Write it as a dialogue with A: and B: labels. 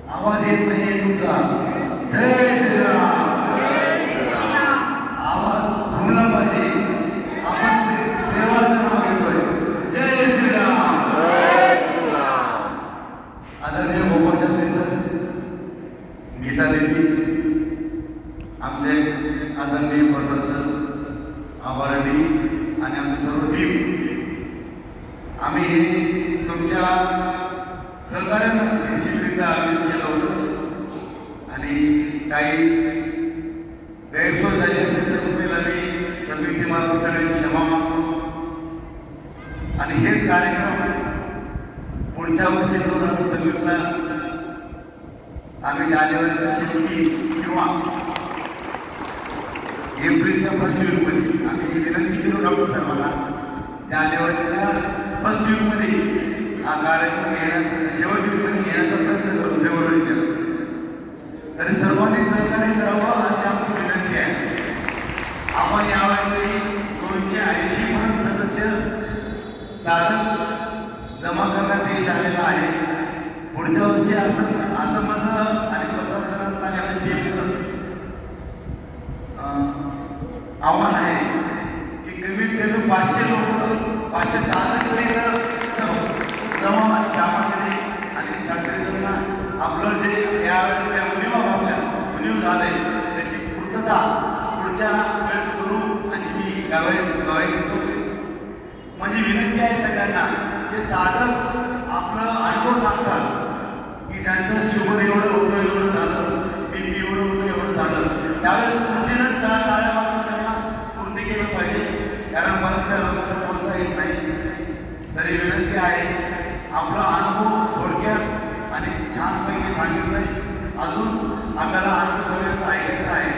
A: आवाज येत नाहीये तुमचा. जय श्रीराम. आवाज घुमला पाहिजे. आपण देवाचं नाव घेतोय. जय श्रीराम. आदरणीय गोपाळशास्त्री सर, गीता देवी, आमचे आदरणीय प्रसाद सर, आभारडी आणि आमची सर्व टीम, आम्ही तुमच्या सहकार्यानं निश्चितरित्या आयोजन केलं होतं आणि काही गैरसोय झाली असेल तर तुम्हाला मी समितीमार्फत सगळ्यांची क्षमा मागतो आणि हेच कार्यक्रम पुढच्या वर्षी 2026ला आम्ही जानेवारीच्या शेवटी किंवा एप्रिलच्या फर्स्ट वीकमध्ये आम्ही विनंती केलो डॉक्टर साहेबांना जानेवारीच्या फर्स्ट वीकमध्ये हा कार्यक्रम घेण्याचा शेवट वीकमध्ये घेण्याचा प्रयत्न करू फेब्रुवारीच्या. तरी सर्वांनी सहकार्य करावं अशी आमची विनंती आहे. आपण यावेळी 280 सदस्य साधन जमा करण्यात यश आलेला आहे. पुढच्या वर्षी असं माझं आणि प्रशासनाचं आणि आपल्या टीमचं आव्हान आहे की कमीत कमी 500 लोक 500 साधन तरी जमा कामामध्ये आणि शास्त्रीयांना आपलं जे यावेळेस त्या उणीव झालंय त्याची पूर्तता पुढच्या वेळेस करू अशी मी गवाही देतो. माझी विनंती आहे सगळ्यांना, जे साधक आपलं अनुभव सांगतात की त्यांचं शुगर एवढं होतं, एवढं झालं, BP एवढं होतं, एवढं झालं, त्यावेळेस स्फूर्तीनं त्या टाळ्या वाजून त्यांना स्फूर्ती केलं पाहिजे. कारण बऱ्याचशा लोकांना बोलता येत नाही. तरी विनंती आहे, आपला अनुभव थोडक्यात आणि छानपैकी सांगितलंय. अजून आपल्याला अनुभव सगळ्यांचा ऐकायचा आहे.